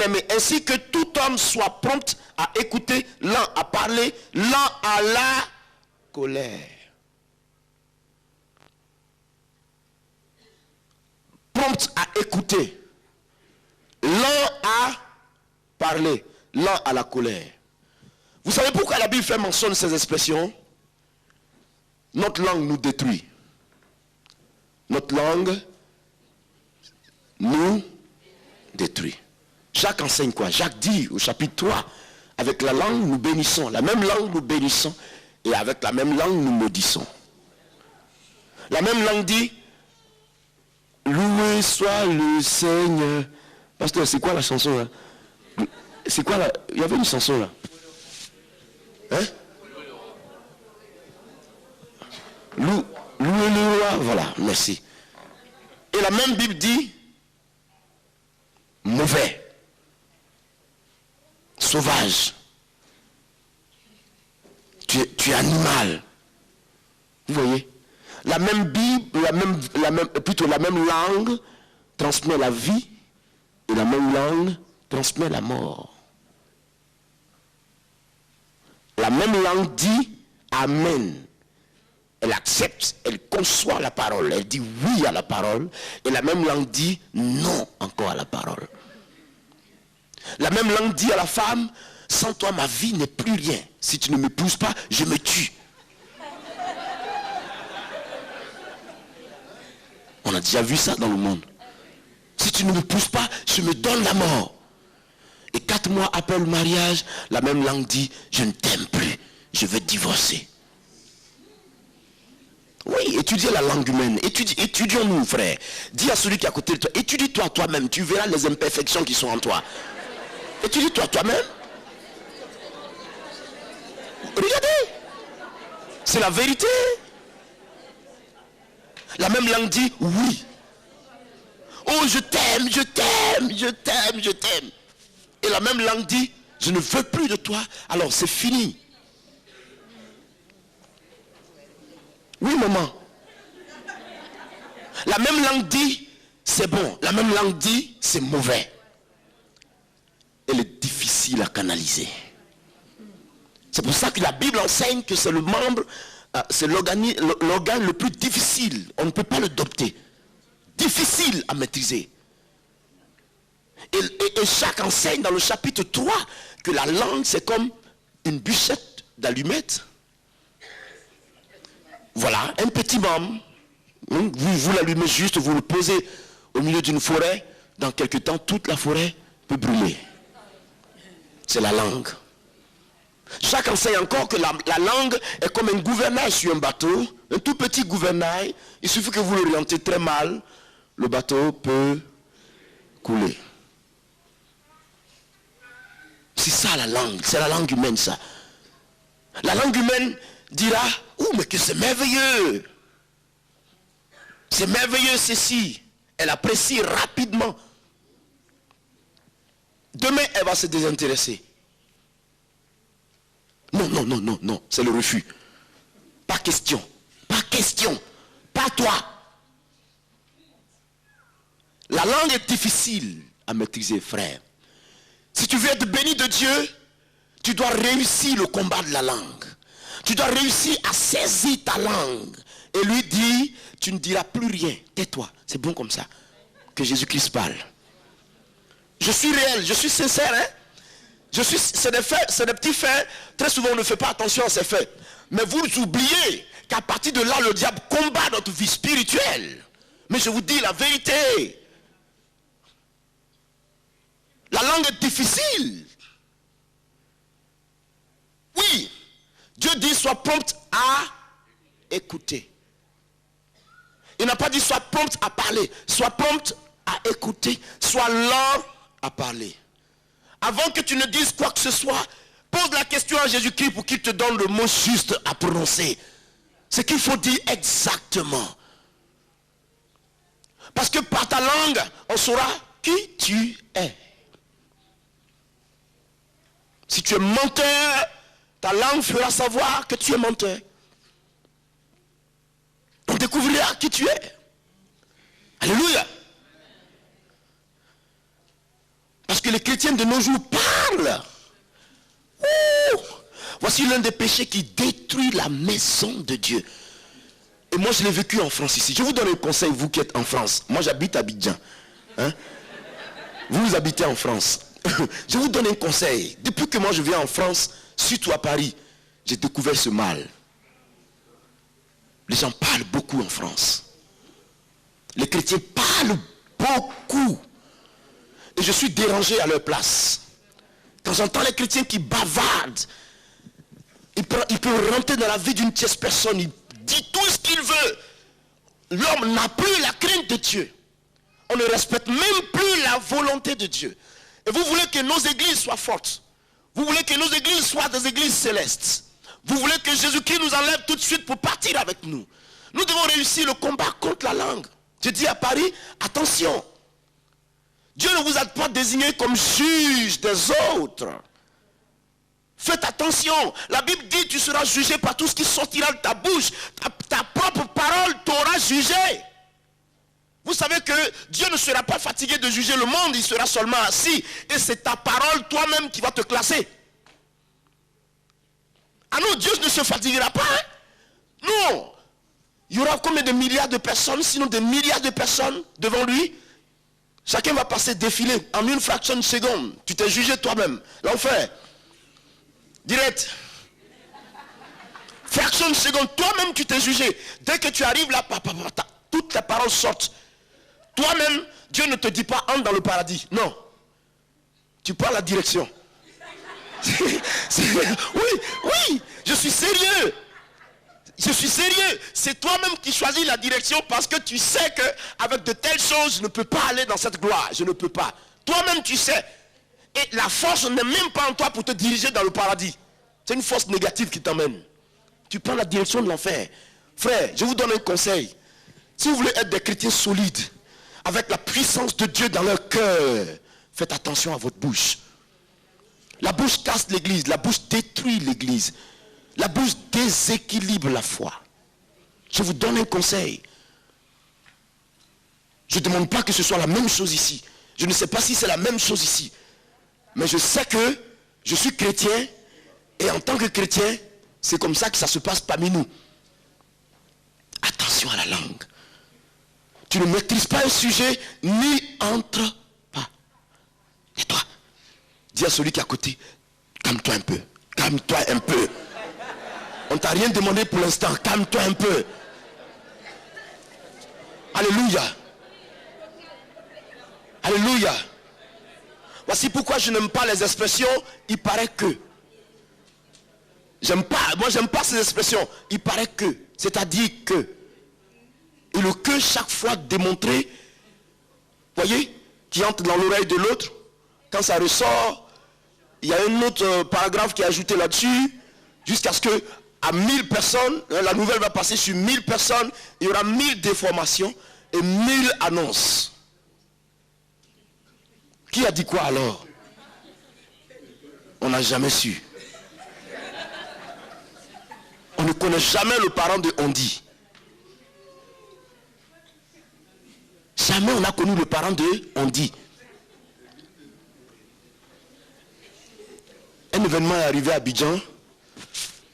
bien-aimés, ainsi que tout homme soit prompt à écouter, lent à parler, lent à la colère. Prompt à écouter, lent à parler, lent à la colère. Vous savez pourquoi la Bible fait mention de ces expressions? Notre langue nous détruit. Notre langue nous détruit. Jacques enseigne quoi? Jacques dit au chapitre 3, avec la langue nous bénissons, la même langue nous bénissons, et avec la même langue nous maudissons. La même langue dit, loué soit le Seigneur. Pasteur, c'est quoi la chanson là? C'est quoi là? Il y avait une chanson là. Hein? Loué le roi, voilà, merci. Et la même Bible dit, mauvais, sauvage, tu es animal. Vous voyez? La même Bible, la même langue transmet la vie et la même langue transmet la mort. La même langue dit Amen. Elle accepte, elle conçoit la parole, elle dit oui à la parole, et la même langue dit non encore à la parole. La même langue dit à la femme, sans toi ma vie n'est plus rien. Si tu ne m'épouses pas, je me tue. On a déjà vu ça dans le monde. Si tu ne m'épouses pas, je me donne la mort. Et 4 mois après le mariage, la même langue dit, je ne t'aime plus, je veux divorcer. Oui, étudiez la langue humaine. Étudions-nous, frère. Dis à celui qui est à côté de toi, étudie-toi toi-même, tu verras les imperfections qui sont en toi. Étudie-toi toi-même. Regardez. C'est la vérité. La même langue dit oui. Oh, je t'aime, je t'aime, je t'aime, je t'aime. Et la même langue dit, je ne veux plus de toi, alors c'est fini. Oui, maman. La même langue dit, c'est bon. La même langue dit, c'est mauvais. Elle est difficile à canaliser. C'est pour ça que la Bible enseigne que c'est le membre, c'est l'organe le plus difficile. On ne peut pas le dompter. Difficile à maîtriser. Et Jacques enseigne dans le chapitre 3 que la langue c'est comme une bûchette d'allumettes. Voilà, un petit membre. Vous l'allumez juste, vous le posez au milieu d'une forêt. Dans quelque temps, toute la forêt peut brûler. C'est la langue. Jacques enseigne encore que la langue est comme un gouvernail sur un bateau. Un tout petit gouvernail. Il suffit que vous l'orientez très mal. Le bateau peut couler. C'est ça la langue. C'est la langue humaine ça. La langue humaine dira, oh mais que c'est merveilleux. C'est merveilleux ceci. Elle apprécie rapidement. Demain elle va se désintéresser. Non, non, non, non, non. C'est le refus. Pas question. Pas question. Pas toi. La langue est difficile à maîtriser, frère. Si tu veux être béni de Dieu, tu dois réussir le combat de la langue. Tu dois réussir à saisir ta langue. Et lui dit, tu ne diras plus rien. Tais-toi. C'est bon comme ça. Que Jésus-Christ parle. Je suis réel, je suis sincère. Hein? C'est des petits faits. Très souvent on ne fait pas attention à ces faits. Mais vous oubliez qu'à partir de là, le diable combat notre vie spirituelle. Mais je vous dis la vérité. La langue est difficile. Oui. Dieu dit sois prompt à écouter. Il n'a pas dit sois prompt à parler. Sois prompt à écouter. Sois lent à parler. Avant que tu ne dises quoi que ce soit, pose la question à Jésus-Christ pour qu'il te donne le mot juste à prononcer. Ce qu'il faut dire exactement. Parce que par ta langue, on saura qui tu es. Si tu es menteur, ta langue fera savoir que tu es menteur. On découvrira qui tu es. Alléluia. Parce que les chrétiens de nos jours parlent. Ouh. Voici l'un des péchés qui détruit la maison de Dieu. Et moi je l'ai vécu en France ici. Je vous donne un conseil, vous qui êtes en France. Moi j'habite à Abidjan. Hein? Vous habitez en France. Je vous donne un conseil. Depuis que moi je viens en France, surtout à Paris, j'ai découvert ce mal. Les gens parlent beaucoup en France. Les chrétiens parlent beaucoup. Et je suis dérangé à leur place. Quand j'entends les chrétiens qui bavardent, ils peuvent rentrer dans la vie d'une tierce personne, il dit tout ce qu'il veut. L'homme n'a plus la crainte de Dieu. On ne respecte même plus la volonté de Dieu. Et vous voulez que nos églises soient fortes. Vous voulez que nos églises soient des églises célestes. Vous voulez que Jésus-Christ nous enlève tout de suite pour partir avec nous. Nous devons réussir le combat contre la langue. Je dis à Paris, attention. Dieu ne vous a pas désigné comme juge des autres. Faites attention. La Bible dit, tu seras jugé par tout ce qui sortira de ta bouche. Ta propre parole t'aura jugé. Vous savez que Dieu ne sera pas fatigué de juger le monde, il sera seulement assis. Et c'est ta parole toi-même qui va te classer. Ah non, Dieu ne se fatiguera pas. Hein? Non. Il y aura combien de milliards de personnes, sinon des milliards de personnes devant lui. Chacun va passer défiler en une fraction de seconde. Tu t'es jugé toi-même. L'enfer. Direct. Fraction de seconde. Toi-même tu t'es jugé. Dès que tu arrives là, toutes les paroles sortent. Toi-même, Dieu ne te dit pas entre dans le paradis. Non. Tu prends la direction. Oui, je suis sérieux. Je suis sérieux. C'est toi-même qui choisis la direction parce que tu sais qu'avec de telles choses, je ne peux pas aller dans cette gloire. Je ne peux pas. Toi-même, tu sais. Et la force n'est même pas en toi pour te diriger dans le paradis. C'est une force négative qui t'emmène. Tu prends la direction de l'enfer. Frère, je vous donne un conseil. Si vous voulez être des chrétiens solides, avec la puissance de Dieu dans leur cœur, faites attention à votre bouche. La bouche casse l'église, la bouche détruit l'église. La bouche déséquilibre la foi. Je vous donne un conseil. Je ne demande pas que ce soit la même chose ici. Je ne sais pas si c'est la même chose ici. Mais je sais que je suis chrétien. Et en tant que chrétien, c'est comme ça que ça se passe parmi nous. Attention à la langue. Tu ne maîtrises pas un sujet, n'y entre pas. Et toi, dis à celui qui est à côté, calme-toi un peu. Calme-toi un peu. On ne t'a rien demandé pour l'instant. Calme-toi un peu. Alléluia. Alléluia. Voici pourquoi je n'aime pas les expressions il paraît que. Moi j'aime pas ces expressions. Il paraît que. C'est-à-dire que. Et le que chaque fois démontré, voyez, qui entre dans l'oreille de l'autre. Quand ça ressort, il y a un autre paragraphe qui est ajouté là-dessus. Jusqu'à ce que à 1000 personnes, la nouvelle va passer sur 1000 personnes, il y aura 1000 déformations et 1000 annonces. Qui a dit quoi alors? On n'a jamais su. On ne connaît jamais le parent de on dit. Jamais on a connu le parent de on dit. Un événement est arrivé à Abidjan.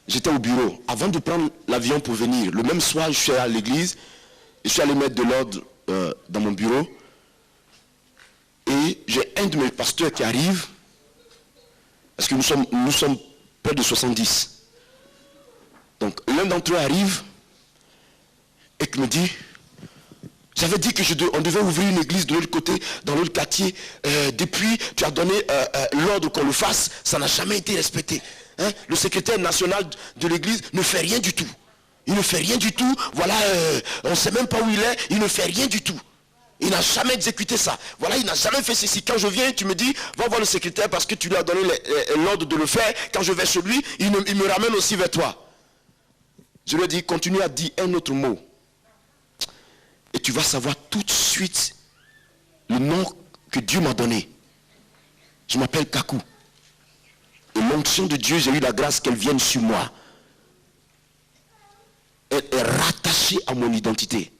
J'étais au bureau. Avant de prendre l'avion pour venir, le même soir, je suis à l'église. Je suis allé mettre de l'ordre dans mon bureau. Et j'ai un de mes pasteurs qui arrive. Parce que nous sommes près de 70. Donc l'un d'entre eux arrive et qui me dit, j'avais dit qu'on devait ouvrir une église de l'autre côté, dans l'autre quartier. Depuis, tu as donné l'ordre qu'on le fasse, ça n'a jamais été respecté. Hein? Le secrétaire national de l'église ne fait rien du tout. Il ne fait rien du tout. Voilà, on ne sait même pas où il est. Il ne fait rien du tout. Il n'a jamais exécuté ça. Voilà, il n'a jamais fait ceci. Quand je viens, tu me dis, va voir le secrétaire parce que tu lui as donné l'ordre de le faire. Quand je vais chez lui, il me ramène aussi vers toi. Je lui ai dit, continue à dire un autre mot. Et tu vas savoir tout de suite le nom que Dieu m'a donné. Je m'appelle Kakou. Et l'onction de Dieu, j'ai eu la grâce qu'elle vienne sur moi. Elle est rattachée à mon identité.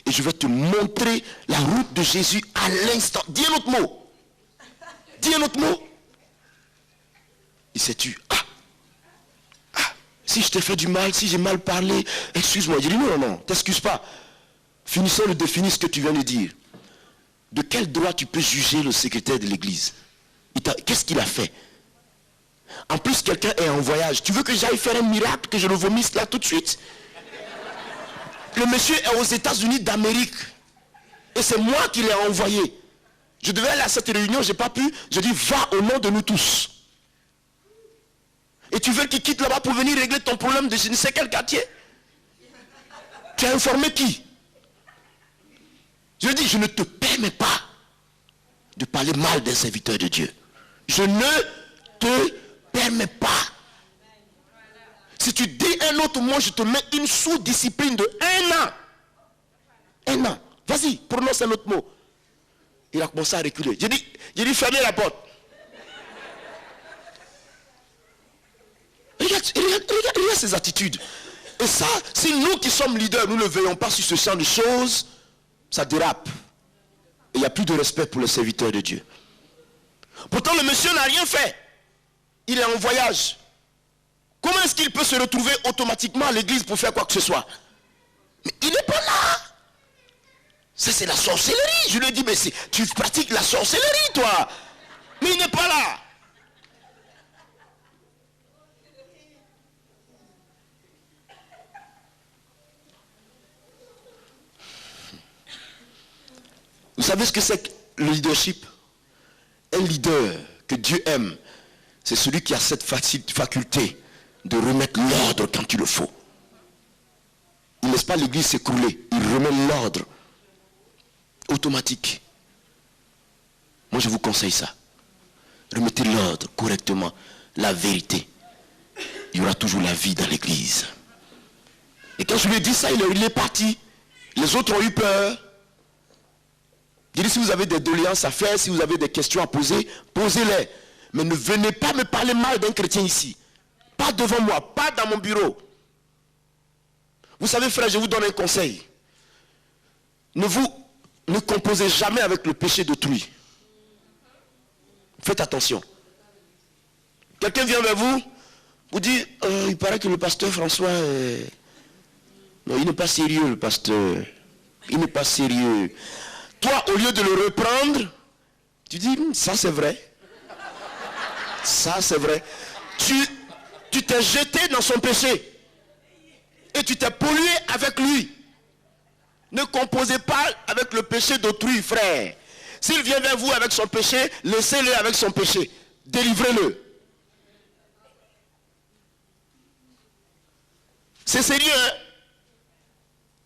Et je vais te montrer la route de Jésus à l'instant. Dis un autre mot. dis un autre mot. Il s'est tué. Si je t'ai fait du mal, si j'ai mal parlé, excuse-moi. Il dit non, t'excuse pas. Finissons de définir ce que tu viens de dire. De quel droit tu peux juger le secrétaire de l'église? Qu'est-ce qu'il a fait? En plus, quelqu'un est en voyage. Tu veux que j'aille faire un miracle, que je le vomisse là tout de suite? Le monsieur est aux États-Unis d'Amérique. Et c'est moi qui l'ai envoyé. Je devais aller à cette réunion, je n'ai pas pu. Je dis, va au nom de nous tous. Et tu veux qu'il quitte là-bas pour venir régler ton problème de je ne sais quel quartier? Tu as informé qui? Je dis, je ne te permets pas de parler mal d'un serviteur de Dieu. Je ne te permets pas. Si tu dis un autre mot, je te mets une sous-discipline de 1 an. 1 an. Vas-y, prononce un autre mot. Il a commencé à reculer. J'ai dit, fermez la porte. Regarde ces attitudes. Et ça, si nous qui sommes leaders, nous ne veillons pas sur ce genre de choses, ça dérape. Et il n'y a plus de respect pour les serviteurs de Dieu. Pourtant, le monsieur n'a rien fait. Il est en voyage. Comment est-ce qu'il peut se retrouver automatiquement à l'église pour faire quoi que ce soit? Mais il n'est pas là. Ça, c'est la sorcellerie. Je lui ai dit, mais tu pratiques la sorcellerie, toi. Mais il n'est pas là. Vous savez ce que c'est que le leadership? Un leader que Dieu aime, c'est celui qui a cette faculté de remettre l'ordre quand il le faut. Il ne laisse pas l'église s'écrouler. Il remet l'ordre automatique. Moi, je vous conseille ça. Remettez l'ordre correctement, la vérité. Il y aura toujours la vie dans l'église. Et quand je lui ai dit ça, il est parti. Les autres ont eu peur. Il dit, si vous avez des doléances à faire, si vous avez des questions à poser, posez-les. Mais ne venez pas me parler mal d'un chrétien ici. Pas devant moi, pas dans mon bureau. Vous savez, frère, je vous donne un conseil. Ne composez jamais avec le péché d'autrui. Faites attention. Quelqu'un vient vers vous, vous dit, il paraît que le pasteur François, non, il n'est pas sérieux, le pasteur. Il n'est pas sérieux. Toi, au lieu de le reprendre, tu dis, ça c'est vrai. Ça c'est vrai. Tu t'es jeté dans son péché. Et tu t'es pollué avec lui. Ne composez pas avec le péché d'autrui, frère. S'il vient vers vous avec son péché, laissez-le avec son péché. Délivrez-le. C'est sérieux, hein?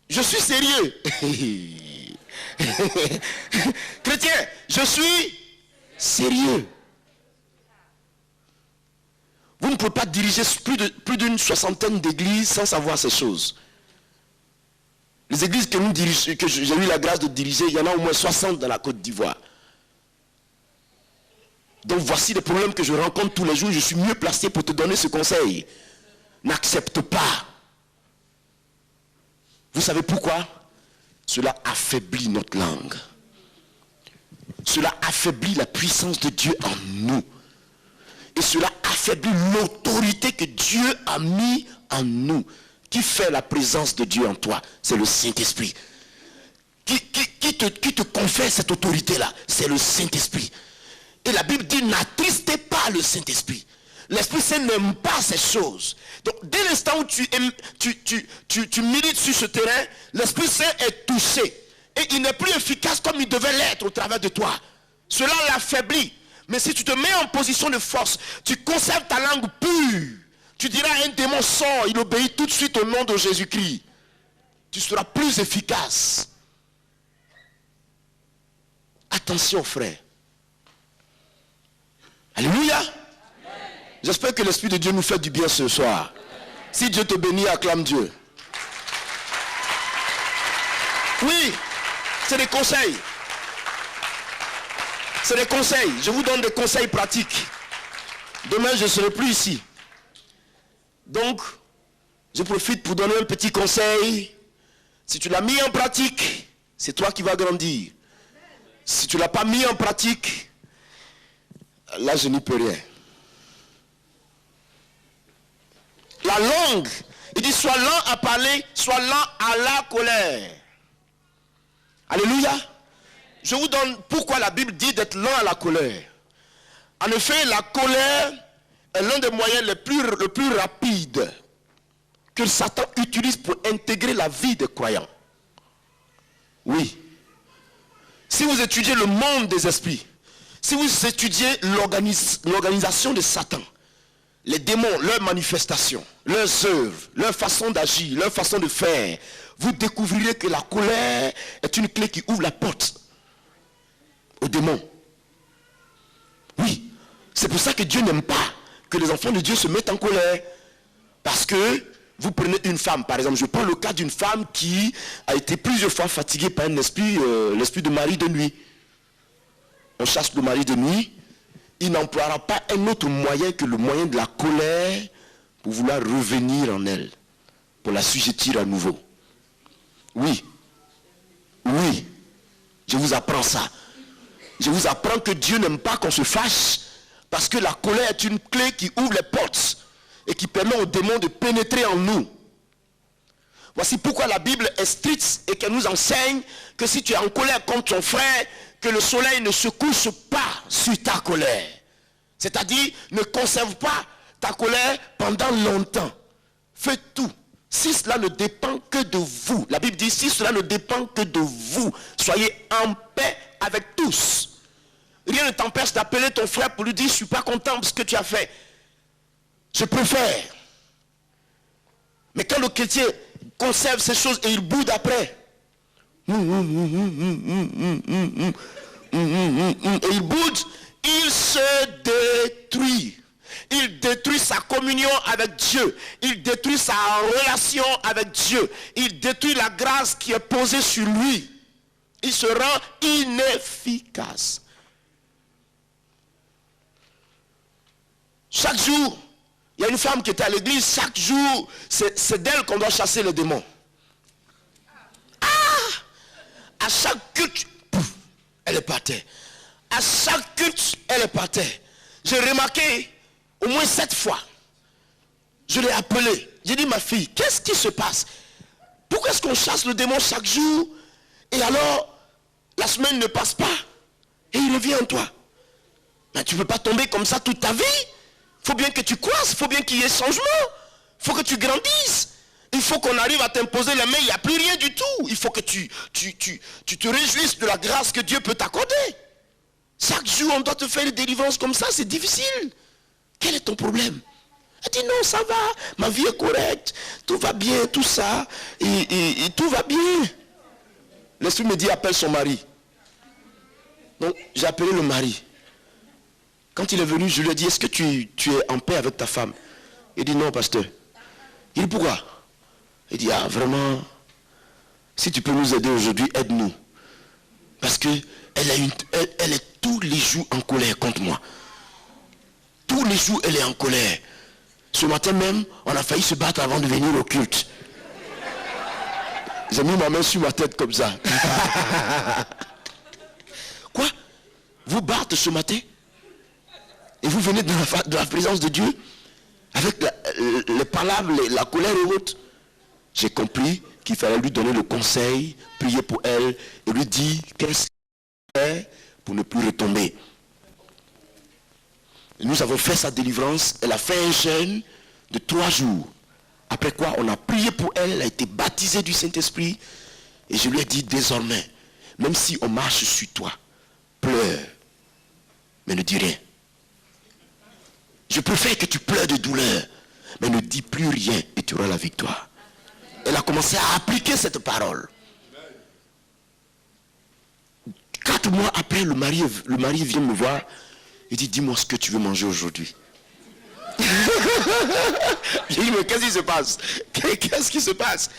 Je suis sérieux. Chrétien, je suis sérieux. Vous ne pouvez pas diriger plus d'une 60aine d'églises sans savoir ces choses. Les églises que j'ai eu la grâce de diriger, il y en a au moins 60 dans la Côte d'Ivoire. Donc voici les problèmes que je rencontre tous les jours. Je suis mieux placé pour te donner ce conseil. N'accepte pas. Vous savez pourquoi? Cela affaiblit notre langue. Cela affaiblit la puissance de Dieu en nous. Et cela affaiblit l'autorité que Dieu a mis en nous. Qui fait la présence de Dieu en toi? C'est le Saint-Esprit. Qui te confère cette autorité-là? C'est le Saint-Esprit. Et la Bible dit, n'attristez pas le Saint-Esprit. L'Esprit Saint n'aime pas ces choses. Donc, dès l'instant où tu milites sur ce terrain, l'Esprit Saint est touché. Et il n'est plus efficace comme il devait l'être au travers de toi. Cela l'affaiblit. Mais si tu te mets en position de force, tu conserves ta langue pure. Tu diras à un démon, sort, il obéit tout de suite au nom de Jésus-Christ. Tu seras plus efficace. Attention, frère. Alléluia. J'espère que l'Esprit de Dieu nous fait du bien ce soir. Si Dieu te bénit, acclame Dieu. Oui, c'est des conseils. C'est des conseils. Je vous donne des conseils pratiques. Demain, je ne serai plus ici. Donc, je profite pour donner un petit conseil. Si tu l'as mis en pratique, c'est toi qui vas grandir. Si tu ne l'as pas mis en pratique, Là, je n'y peux rien. La langue, il dit sois lent à parler, sois lent à la colère. Alléluia. Je vous donne pourquoi la Bible dit d'être lent à la colère. En effet, la colère est l'un des moyens le plus rapides que Satan utilise pour intégrer la vie des croyants. Oui. Si vous étudiez le monde des esprits, si vous étudiez l'organisation de Satan, les démons, leurs manifestations, leurs œuvres, leur façon d'agir, leur façon de faire, vous découvrirez que la colère est une clé qui ouvre la porte aux démons. Oui. C'est pour ça que Dieu n'aime pas que les enfants de Dieu se mettent en colère. Parce que vous prenez une femme, par exemple, je prends le cas d'une femme qui a été plusieurs fois fatiguée par un esprit, l'esprit de mari de nuit. On chasse le mari de nuit, il n'emploiera pas un autre moyen que le moyen de la colère pour vouloir revenir en elle, pour l'assujettir à nouveau. Oui, oui, je vous apprends ça. Je vous apprends que Dieu n'aime pas qu'on se fâche, parce que la colère est une clé qui ouvre les portes et qui permet aux démons de pénétrer en nous. Voici pourquoi la Bible est stricte et qu'elle nous enseigne que si tu es en colère contre ton frère, que le soleil ne se couche pas sur ta colère. C'est-à-dire, ne conserve pas ta colère pendant longtemps. Faites tout. Si cela ne dépend que de vous, la Bible dit, si cela ne dépend que de vous, soyez en paix avec tous. Rien ne t'empêche d'appeler ton frère pour lui dire, je ne suis pas content de ce que tu as fait. Je préfère. Mais quand le chrétien conserve ces choses et il boude après, et il boude, il se détruit. Il détruit sa communion avec Dieu. Il détruit sa relation avec Dieu. Il détruit la grâce qui est posée sur lui. Il se rend inefficace. Chaque jour, il y a une femme qui était à l'église. Chaque jour, c'est d'elle qu'on doit chasser les démons. Ah! À chaque culte, pouf, elle est par terre. À chaque culte, elle est par terre. J'ai remarqué au moins 7 fois. Je l'ai appelée. J'ai dit, ma fille, qu'est-ce qui se passe? Pourquoi est-ce qu'on chasse le démon chaque jour? Et alors, la semaine ne passe pas. Et il revient en toi. Mais tu ne peux pas tomber comme ça toute ta vie. Il faut bien que tu croisses. Il faut bien qu'il y ait changement. Il faut que tu grandisses. Il faut qu'on arrive à t'imposer les mains. Il n'y a plus rien du tout. Il faut que tu te réjouisses de la grâce que Dieu peut t'accorder. Chaque jour, on doit te faire une délivrance comme ça. C'est difficile. Quel est ton problème? Elle dit non, ça va. Ma vie est correcte. Tout va bien, tout ça. Et tout va bien. L'esprit me dit, appelle son mari. Donc, j'ai appelé le mari. Quand il est venu, je lui ai dit, est-ce que tu es en paix avec ta femme? Il dit, non, pasteur. Il dit, pourquoi? Il dit, ah, vraiment, si tu peux nous aider aujourd'hui, aide-nous. Parce que elle est tous les jours en colère contre moi. Tous les jours, elle est en colère. Ce matin même, on a failli se battre avant de venir au culte. J'ai mis ma main sur ma tête comme ça. Quoi? Vous battez ce matin? Et vous venez de la présence de Dieu avec les palabres, la colère et autres. J'ai compris qu'il fallait lui donner le conseil, prier pour elle et lui dire qu'est-ce qu'elle fait pour ne plus retomber. Et nous avons fait sa délivrance. Elle a fait un jeûne de 3 jours. Après quoi, on a prié pour elle. Elle a été baptisée du Saint-Esprit. Et je lui ai dit désormais, même si on marche sur toi, pleure, mais ne dis rien. Je préfère que tu pleures de douleur, mais ne dis plus rien et tu auras la victoire. Elle a commencé à appliquer cette parole. 4 mois après, le mari vient me voir. Il dit, dis-moi ce que tu veux manger aujourd'hui. J'ai dit, mais qu'est-ce qui se passe? Qu'est-ce qui se passe?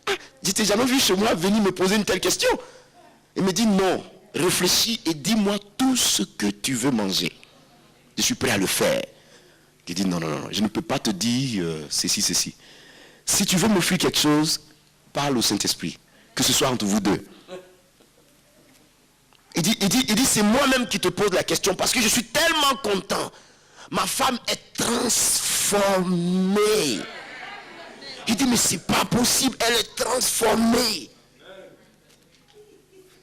Ah, je t'ai jamais vu chez moi venir me poser une telle question. Il me dit, non, réfléchis et dis-moi tout ce que tu veux manger. Je suis prêt à le faire. Il dit, non, je ne peux pas te dire ceci. Si tu veux m'offrir quelque chose, parle au Saint-Esprit. Que ce soit entre vous deux. Il dit, c'est moi-même qui te pose la question parce que je suis tellement content. Ma femme est transformée. Il dit, mais c'est pas possible, elle est transformée.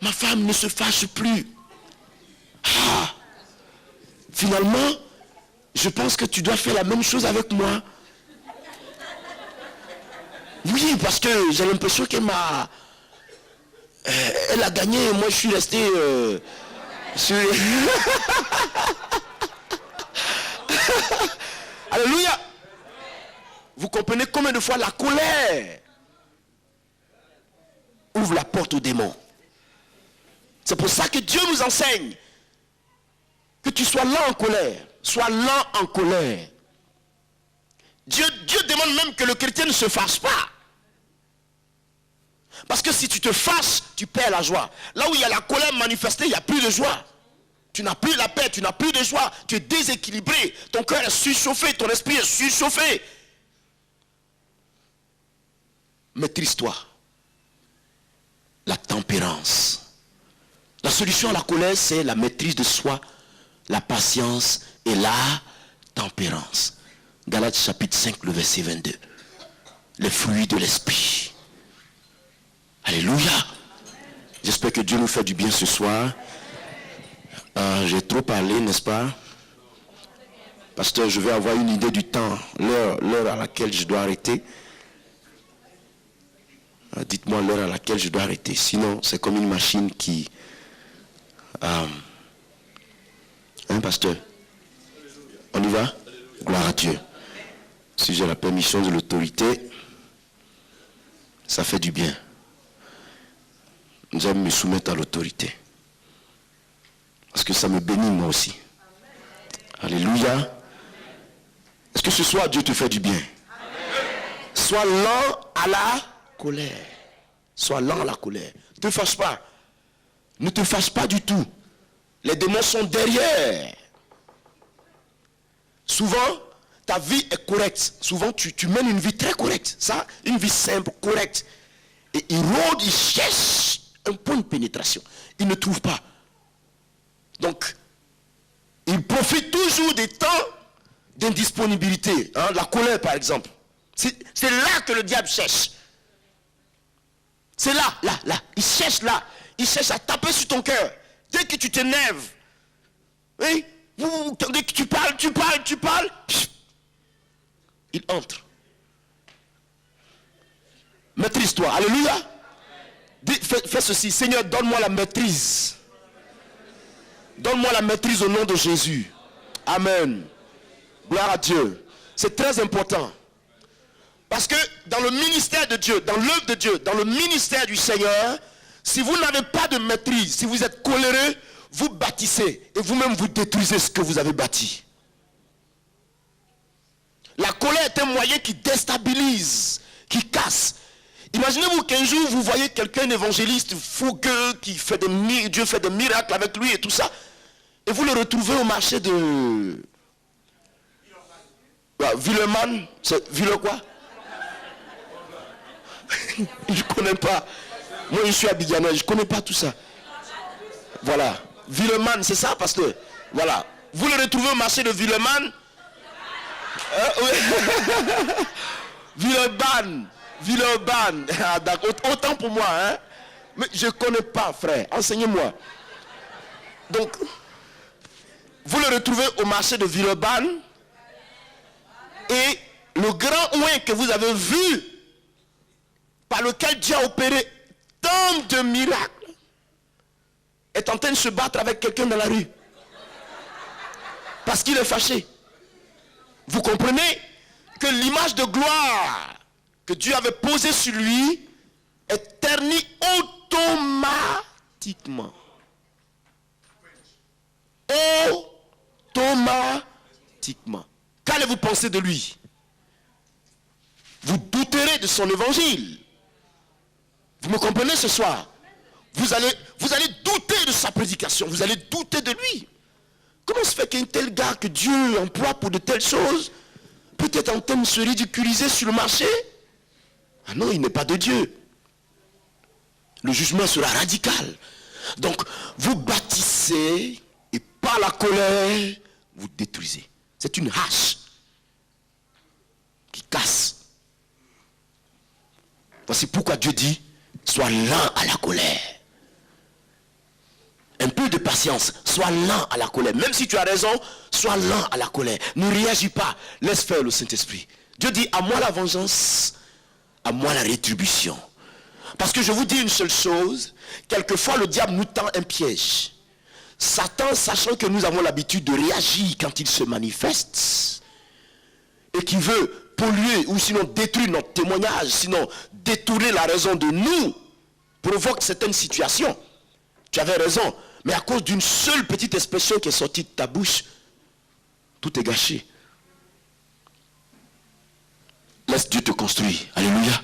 Ma femme ne se fâche plus. Ah, finalement, je pense que tu dois faire la même chose avec moi. Oui, parce que j'ai l'impression qu'elle m'a... elle a gagné et moi je suis resté... sur... Alléluia. Vous comprenez combien de fois la colère ouvre la porte aux démons. C'est pour ça que Dieu nous enseigne que tu sois lent en colère. Sois lent en colère. Dieu demande même que le chrétien ne se fâche pas. Parce que si tu te fâches, tu perds la joie. Là où il y a la colère manifestée, il n'y a plus de joie. Tu n'as plus la paix, tu n'as plus de joie. Tu es déséquilibré. Ton cœur est surchauffé, ton esprit est surchauffé. Maîtrise-toi. La tempérance. La solution à la colère, c'est la maîtrise de soi, la patience et la tempérance. Galates chapitre 5, le verset 22. Les fruits de l'esprit. Alléluia. J'espère que Dieu nous fait du bien ce soir. J'ai trop parlé, n'est-ce pas? Pasteur, je vais avoir une idée du temps, l'heure à laquelle je dois arrêter. Dites-moi l'heure à laquelle je dois arrêter. Sinon, c'est comme une machine qui... hein, pasteur? On y va? Gloire à Dieu. Si j'ai la permission de l'autorité, ça fait du bien. J'aime me soumettre à l'autorité. Parce que ça me bénit moi aussi. Alléluia. Est-ce que ce soir Dieu te fait du bien? Sois lent à la colère. Sois lent à la colère. Ne te fâche pas. Ne te fâche pas du tout. Les démons sont derrière. Souvent, ta vie est correcte. Souvent, tu mènes une vie très correcte. Ça, une vie simple, correcte. Et il rôde, il cherche un point de pénétration. Il ne trouve pas. Donc, il profite toujours des temps d'indisponibilité. Hein, la colère, par exemple. C'est là que le diable cherche. C'est là. Il cherche là. Il cherche à taper sur ton cœur. Dès que tu t'énerves, oui, dès que tu parles, il entre. Maîtrise-toi. Alléluia. Fais ceci. Seigneur, donne-moi la maîtrise. Donne-moi la maîtrise au nom de Jésus. Amen. Gloire à Dieu. C'est très important. Parce que dans le ministère de Dieu, dans l'œuvre de Dieu, dans le ministère du Seigneur, si vous n'avez pas de maîtrise, si vous êtes coléreux, vous bâtissez et vous-même vous détruisez ce que vous avez bâti. La colère est un moyen qui déstabilise, qui casse. Imaginez-vous qu'un jour vous voyez quelqu'un évangéliste fougueux qui fait Dieu fait des miracles avec lui et tout ça, et vous le retrouvez au marché de Villeman, c'est Ville quoi? Je ne connais pas. Moi je suis abidjanais, je ne connais pas tout ça. Voilà. Villeman, c'est ça, pasteur? Voilà. Vous le retrouvez au marché de Villeman. Villeurbanne. Ah, autant pour moi, hein. Mais je ne connais pas, frère. Enseignez-moi. Donc, vous le retrouvez au marché de Villeurbanne. Et le grand oin que vous avez vu, par lequel Dieu a opéré tant de miracles, est en train de se battre avec quelqu'un dans la rue. Parce qu'il est fâché. Vous comprenez que l'image de gloire que Dieu avait posée sur lui est ternie automatiquement. Automatiquement. Qu'allez-vous penser de lui? Vous douterez de son évangile. Vous me comprenez ce soir? Vous allez douter de sa prédication. Vous allez douter de lui. Comment se fait qu'un tel gars que Dieu emploie pour de telles choses peut être en train de se ridiculiser sur le marché? Ah non, il n'est pas de Dieu. Le jugement sera radical. Donc, vous bâtissez et par la colère, vous détruisez. C'est une hache qui casse. Voici pourquoi Dieu dit, sois lent à la colère. Un peu de patience, sois lent à la colère. Même si tu as raison, sois lent à la colère. Ne réagis pas, laisse faire le Saint-Esprit. Dieu dit, à moi la vengeance, à moi la rétribution. Parce que je vous dis une seule chose, quelquefois le diable nous tend un piège. Satan, sachant que nous avons l'habitude de réagir quand il se manifeste, et qui veut polluer ou sinon détruire notre témoignage, sinon détourner la raison de nous, provoque certaines situations. Tu avais raison, mais à cause d'une seule petite expression qui est sortie de ta bouche, tout est gâché. Laisse Dieu te construire. Alléluia.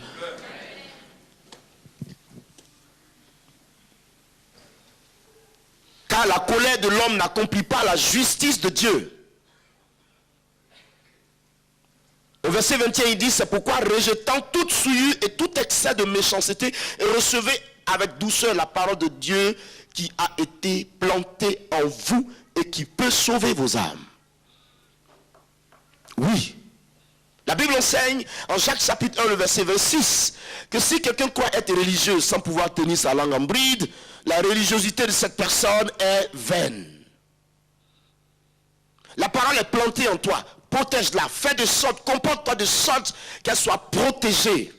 Car la colère de l'homme n'accomplit pas la justice de Dieu. Au verset 21, il dit, c'est pourquoi rejetant toute souillure et tout excès de méchanceté, et recevez avec douceur la parole de Dieu qui a été plantée en vous et qui peut sauver vos âmes. Oui. La Bible enseigne en Jacques chapitre 1, le verset 26, que si quelqu'un croit être religieux sans pouvoir tenir sa langue en bride, la religiosité de cette personne est vaine. La parole est plantée en toi. Protège-la. Fais de sorte, comporte-toi de sorte qu'elle soit protégée.